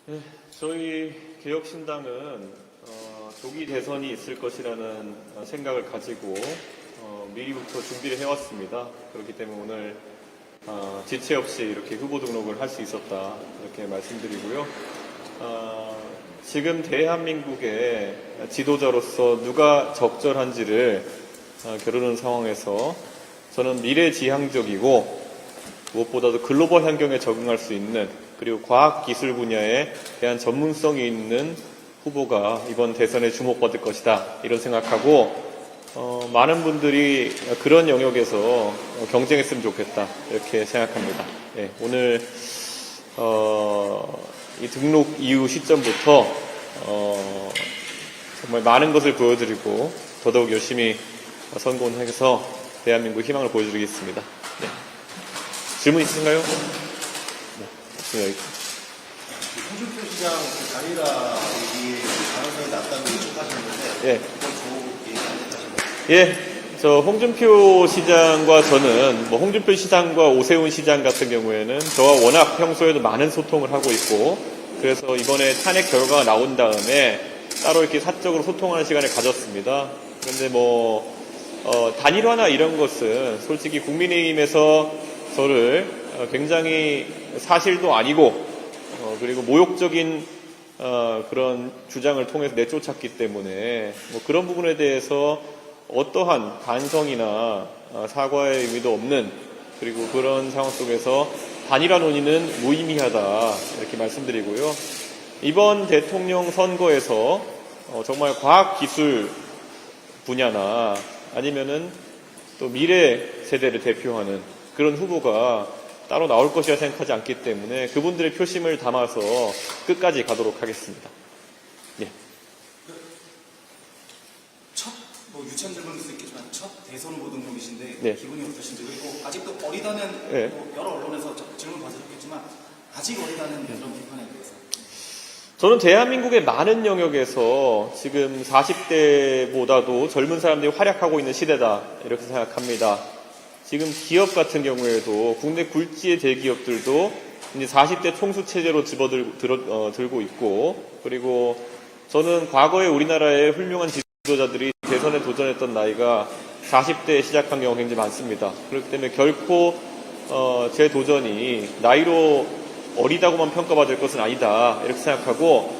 네, 저희 개혁신당은 조기 대선이 있을 것이라는 생각을 가지고 미리부터 준비를 해왔습니다. 그렇기 때문에 오늘 지체 없이 이렇게 후보 등록을 할 수 있었다 이렇게 말씀드리고요. 지금 대한민국의 지도자로서 누가 적절한지를 겨루는 상황에서 저는 미래지향적이고 무엇보다도 글로벌 환경에 적응할 수 있는, 그리고 과학기술 분야에 대한 전문성이 있는 후보가 이번 대선에 주목받을 것이다 이런 생각하고 많은 분들이 그런 영역에서 경쟁했으면 좋겠다 이렇게 생각합니다. 네, 오늘 이 등록 이후 시점부터 정말 많은 것을 보여드리고 더더욱 열심히 선거운동해서 대한민국 희망을 보여드리겠습니다. 네. 질문 있으신가요? 네, 여기. 홍준표 시장 단일화 얘기 가능성이 낮다는 예측하셨는데, 예. 그건 좋은 얘기 아니셨나요? 예. 저 홍준표 시장과 저는 홍준표 시장과 오세훈 시장 같은 경우에는 저와 워낙 평소에도 많은 소통을 하고 있고, 그래서 이번에 탄핵 결과가 나온 다음에 따로 이렇게 사적으로 소통하는 시간을 가졌습니다. 그런데 단일화나 이런 것은 솔직히 국민의힘에서 저를 굉장히 사실도 아니고 그리고 모욕적인 그런 주장을 통해서 내쫓았기 때문에 그런 부분에 대해서 어떠한 반성이나 사과의 의미도 없는, 그리고 그런 상황 속에서 단일화 논의는 무의미하다 이렇게 말씀드리고요. 이번 대통령 선거에서 정말 과학기술 분야나 아니면은 또 미래 세대를 대표하는 그런 후보가 따로 나올 것이라 생각하지 않기 때문에 그분들의 표심을 담아서 끝까지 가도록 하겠습니다. 예. 첫 유치한 질문일 수 있겠지만 첫 대선 후보 등록이신데 네. 기분이 어떠신지, 그리고 아직도 어리다는 네. 여러 언론에서 질문 받으셨겠지만 아직 어리다는 그런 비판에 대해서. 저는 대한민국의 많은 영역에서 지금 40대보다도 젊은 사람들이 활약하고 있는 시대다 이렇게 생각합니다. 지금 기업 같은 경우에도 국내 굴지의 대기업들도 이제 40대 총수 체제로 들고 있고, 그리고 저는 과거에 우리나라의 훌륭한 지도자들이 대선에 도전했던 나이가 40대에 시작한 경우가 굉장히 많습니다. 그렇기 때문에 결코 제 도전이 나이로 어리다고만 평가받을 것은 아니다 이렇게 생각하고,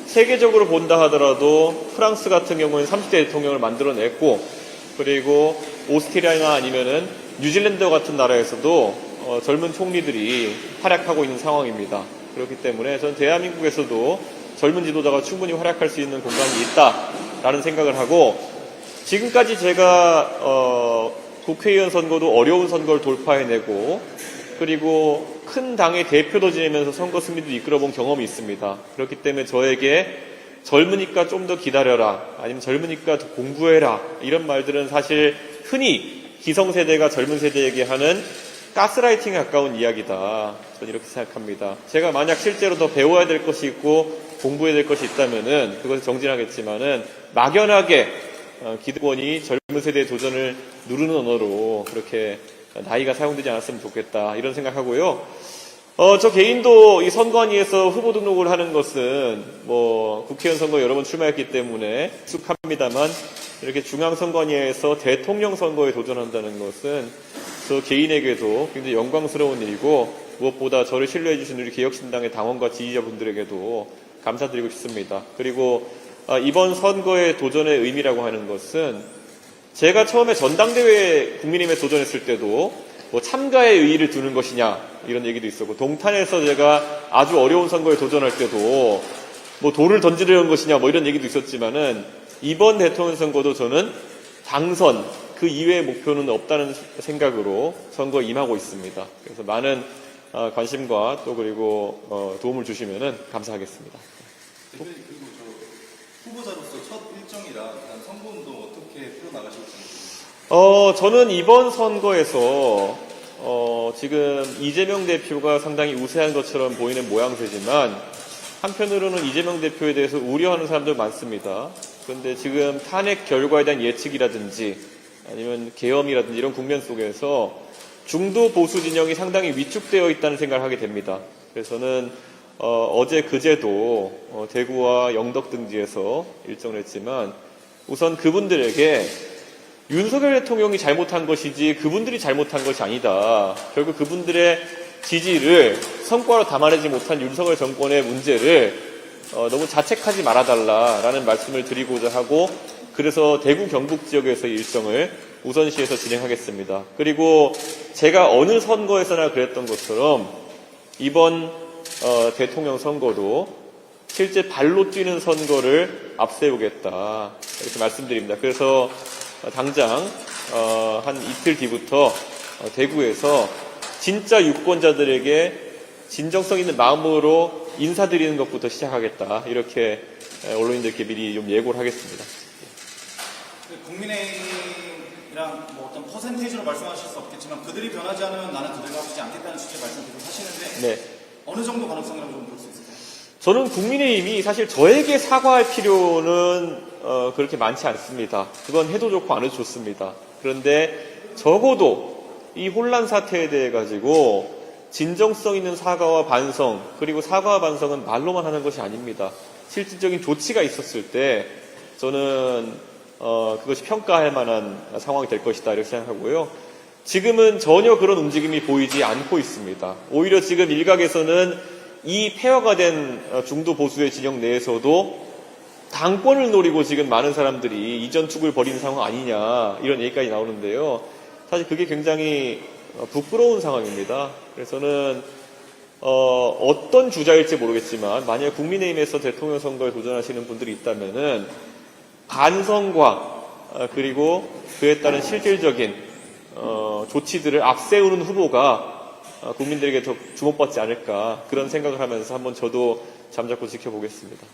세계적으로 본다 하더라도 프랑스 같은 경우는 30대 대통령을 만들어냈고, 그리고 오스트리아나 아니면은 뉴질랜드 같은 나라에서도 젊은 총리들이 활약하고 있는 상황입니다. 그렇기 때문에 저는 대한민국에서도 젊은 지도자가 충분히 활약할 수 있는 공간이 있다라는 생각을 하고, 지금까지 제가 국회의원 선거도 어려운 선거를 돌파해내고, 그리고 큰 당의 대표도 지내면서 선거 승리도 이끌어본 경험이 있습니다. 그렇기 때문에 저에게 젊으니까 좀 더 기다려라, 아니면 젊으니까 더 공부해라, 이런 말들은 사실 흔히 기성세대가 젊은 세대에게 하는 가스라이팅에 가까운 이야기다. 저는 이렇게 생각합니다. 제가 만약 실제로 더 배워야 될 것이 있고 공부해야 될 것이 있다면은 그것을 정진하겠지만은 막연하게 기득권이 젊은 세대의 도전을 누르는 언어로 그렇게 나이가 사용되지 않았으면 좋겠다 이런 생각하고요. 저 개인도 이 선관위에서 후보 등록을 하는 것은 국회의원 선거 여러 번 출마했기 때문에 익숙합니다만, 이렇게 중앙선관위에서 대통령 선거에 도전한다는 것은 저 개인에게도 굉장히 영광스러운 일이고, 무엇보다 저를 신뢰해 주신 우리 개혁신당의 당원과 지지자분들에게도 감사드리고 싶습니다. 그리고 이번 선거의 도전의 의미라고 하는 것은, 제가 처음에 전당대회 국민의힘에 도전했을 때도 참가의 의의를 두는 것이냐 이런 얘기도 있었고, 동탄에서 제가 아주 어려운 선거에 도전할 때도 돌을 던지려는 것이냐 이런 얘기도 있었지만은, 이번 대통령 선거도 저는 당선 그 이외의 목표는 없다는 생각으로 선거에 임하고 있습니다. 그래서 많은 관심과 또 그리고 도움을 주시면은 감사하겠습니다. 대표님, 그리고 후보자로서 첫 일정이라 선거운동 어떻게 풀어나가실지. 저는 이번 선거에서 지금 이재명 대표가 상당히 우세한 것처럼 보이는 모양새지만, 한편으로는 이재명 대표에 대해서 우려하는 사람들 많습니다. 그런데 지금 탄핵 결과에 대한 예측이라든지 아니면 계엄이라든지 이런 국면 속에서 중도 보수 진영이 상당히 위축되어 있다는 생각을 하게 됩니다. 그래서 저는 어제 그제도 대구와 영덕 등지에서 일정을 했지만 우선 그분들에게 윤석열 대통령이 잘못한 것이지 그분들이 잘못한 것이 아니다. 결국 그분들의 지지를 성과로 담아내지 못한 윤석열 정권의 문제를 너무 자책하지 말아달라라는 말씀을 드리고자 하고 그래서 대구 경북 지역에서 일정을 우선시해서 진행하겠습니다. 그리고 제가 어느 선거에서나 그랬던 것처럼 이번 대통령 선거도 실제 발로 뛰는 선거를 앞세우겠다 이렇게 말씀드립니다. 그래서 당장 한 이틀 뒤부터 대구에서 진짜 유권자들에게 진정성 있는 마음으로 인사드리는 것부터 시작하겠다 이렇게 언론인들께 미리 좀 예고를 하겠습니다. 국민의힘이랑 뭐 어떤 퍼센테이지로 말씀하실 수 없겠지만 그들이 변하지 않으면 나는 그들과 하지 않겠다는 취지의 말씀 계속 하시는데 네. 어느 정도 가능성이라고 좀 볼 수 있을까요? 저는 국민의힘이 사실 저에게 사과할 필요는 그렇게 많지 않습니다. 그건 해도 좋고 안 해도 좋습니다. 그런데 적어도 이 혼란 사태에 대해 가지고 진정성 있는 사과와 반성, 그리고 사과와 반성은 말로만 하는 것이 아닙니다. 실질적인 조치가 있었을 때 저는 그것이 평가할 만한 상황이 될 것이다 이렇게 생각하고요. 지금은 전혀 그런 움직임이 보이지 않고 있습니다. 오히려 지금 일각에서는 이 폐허가 된 중도 보수의 진영 내에서도 당권을 노리고 지금 많은 사람들이 이전 투구를 벌이는 상황 아니냐 이런 얘기까지 나오는데요. 사실 그게 굉장히 부끄러운 상황입니다. 그래서 저는 어떤 주자일지 모르겠지만 만약 국민의힘에서 대통령 선거에 도전하시는 분들이 있다면은 반성과 그리고 그에 따른 실질적인 조치들을 앞세우는 후보가 국민들에게 더 주목받지 않을까 그런 생각을 하면서 한번 저도 잠자코 지켜보겠습니다.